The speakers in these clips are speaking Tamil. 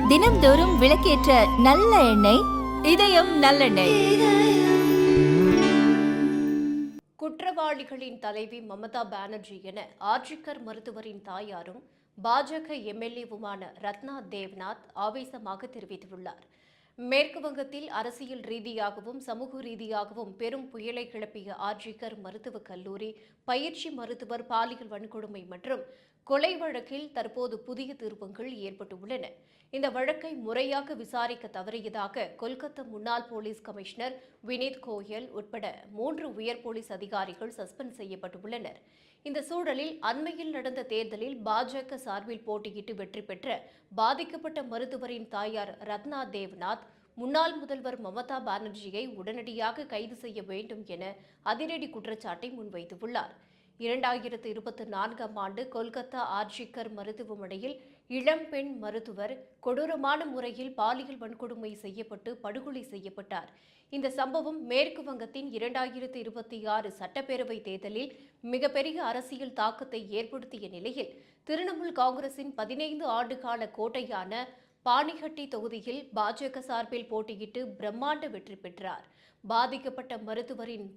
தினம்தோறும் விளக்கேற்ற நல்ல எண்ணெய் இதயம் நல்லெண்ணெய். குற்றவாளிகளின் தலைவி மமதா பானர்ஜி என ஆர்ஜிகர் மருத்துவரின் தாயாரும் பாஜக எம்எல்ஏவுமான ரத்னா தேவ்நாத் ஆவேசமாக தெரிவித்துள்ளார். மேற்கு வங்கத்தில் அரசியல் ரீதியாகவும் சமூக ரீதியாகவும் பெரும் புயலை கிளப்பிய ஆர்ஜிகர் மருத்துவக் கல்லூரி பயிற்சி மருத்துவர் பாலியல் வன்கொடுமை மற்றும் கொலை வழக்கில் தற்போது புதிய திருப்பங்கள் ஏற்பட்டுள்ளன. இந்த வழக்கை முறையாக விசாரிக்க தவறியதாக கொல்கத்தா முன்னாள் போலீஸ் கமிஷனர் வினீத் கோயல் உட்பட 3 உயர் போலீஸ் அதிகாரிகள் சஸ்பெண்ட் செய்யப்பட்டுள்ளனர். இந்த சூழலில் அண்மையில் நடந்த தேர்தலில் பாஜக சார்பில் போட்டியிட்டு வெற்றி பெற்ற பாதிக்கப்பட்ட மருத்துவரின் தாயார் ரத்னா தேவ்நாத் முன்னாள் முதல்வர் மமதா பானர்ஜியை உடனடியாக கைது செய்ய வேண்டும் என அதிரடி குற்றச்சாட்டை முன்வைத்துள்ளார். 2024ஆம் ஆண்டு கொல்கத்தா ஆர்ஜிகர் மருத்துவமனையில் இளம்பெண் மருத்துவர் கொடூரமான முறையில் பாலியல் வன்கொடுமை செய்யப்பட்டு படுகொலை செய்யப்பட்டார். இந்த சம்பவம் மேற்கு வங்கத்தின் 2026 சட்டப்பேரவை தேர்தலில் மிகப்பெரிய அரசியல் தாக்கத்தை ஏற்படுத்திய நிலையில் திரிணாமுல் காங்கிரசின் 15 ஆண்டுகால கோட்டையான பானிஹட்டி தொகுதியில் பாஜக சார்பில் போட்டியிட்டு பிரம்மாண்ட வெற்றி பெற்றார். பாதிக்கப்பட்ட மருத்துவரின்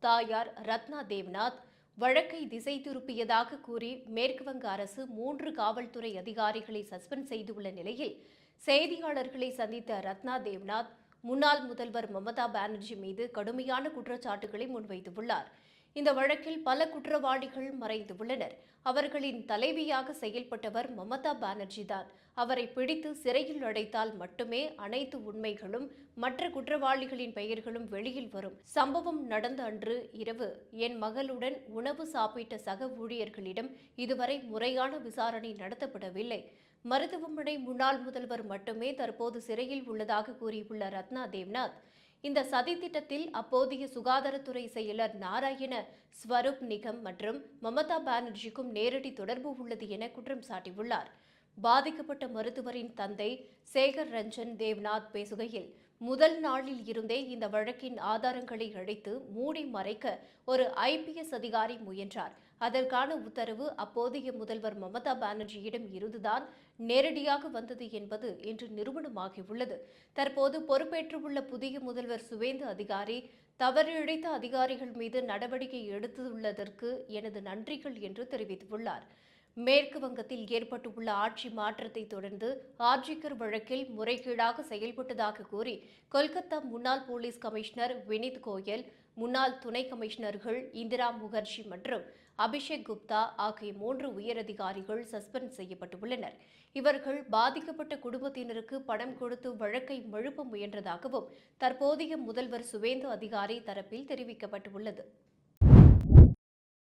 தாயார் ரத்னா தேவ்நாத் வழக்கை திசை திருப்பியதாக கூறி மேற்குவங்க அரசு 3 காவல்துறை அதிகாரிகளை சஸ்பெண்ட் செய்துள்ள நிலையில் செய்தியாளர்களை சந்தித்த ரத்னா தேவ்நாத் முன்னாள் முதல்வர் மமதா பானர்ஜி மீது கடுமையான குற்றச்சாட்டுகளை முன்வைத்துள்ளார். இந்த வழக்கில் பல குற்றவாளிகள் மறைந்துள்ளனர். அவர்களின் தலைவியாக செயல்பட்டவர் மமதா பானர்ஜி தான். அவரை பிடித்து சிறையில் அடைத்தால் மட்டுமே அனைத்து உண்மைகளும் மற்ற குற்றவாளிகளின் பெயர்களும் வெளியில் வரும். சம்பவம் நடந்த அன்று இரவு என் மகளுடன் உணவு சாப்பிட்ட சக ஊழியர்களிடம் இதுவரை முறையான விசாரணை நடத்தப்படவில்லை. மருத்துவமனை முன்னாள் முதல்வர் மட்டுமே தற்போது சிறையில் உள்ளதாக கூறியுள்ள ரத்னா தேவ்நாத், இந்த சதித்திட்டத்தில் அப்போதைய சுகாதாரத்துறை செயலர் நாராயண ஸ்வரூப் நிகம் மற்றும் மமதா பானர்ஜிக்கும் நேரடி தொடர்பு உள்ளது என குற்றம் சாட்டியுள்ளார். பாதிக்கப்பட்ட மருத்துவரின் தந்தை சேகர் ரஞ்சன் தேவ்நாத் பேசுகையில், முதல் நாளில் இருந்தே இந்த வழக்கின் ஆதாரங்களை அழைத்து மூடி மறைக்க ஒரு ஐபிஎஸ் அதிகாரி முயன்றார். அதற்கான உத்தரவு அப்போதைய முதல்வர் மமதா பானர்ஜியிடம் இருந்துதான் நேரடியாக வந்தது என்பது இன்று நிரூபணமாகியுள்ளது. தற்போது பொறுப்பேற்றுள்ள புதிய முதல்வர் சுவேந்து அதிகாரி தவறிழைத்த அதிகாரிகள் மீது நடவடிக்கை எடுத்துள்ளதற்கு எனது நன்றிகள் என்று தெரிவித்துள்ளார். மேற்கு வங்கத்தில் ஏற்பட்டுள்ள ஆட்சி மாற்றத்தை தொடர்ந்து ஆர்ஜிகர் வழக்கில் முறைகேடாக செயல்பட்டதாக கூறி கொல்கத்தா முன்னாள் போலீஸ் கமிஷனர் வினீத் கோயல், முன்னாள் துணை கமிஷனர்கள் இந்திரா முகர்ஜி மற்றும் அபிஷேக் குப்தா ஆகிய 3 உயரதிகாரிகள் சஸ்பெண்ட் செய்யப்பட்டுள்ளனர். இவர்கள் பாதிக்கப்பட்ட குடும்பத்தினருக்கு பணம் கொடுத்து வழக்கை மழுப்ப முயன்றதாகவும் தற்போதைய முதல்வர் சுவேந்து அதிகாரி தரப்பில் தெரிவிக்கப்பட்டுள்ளது.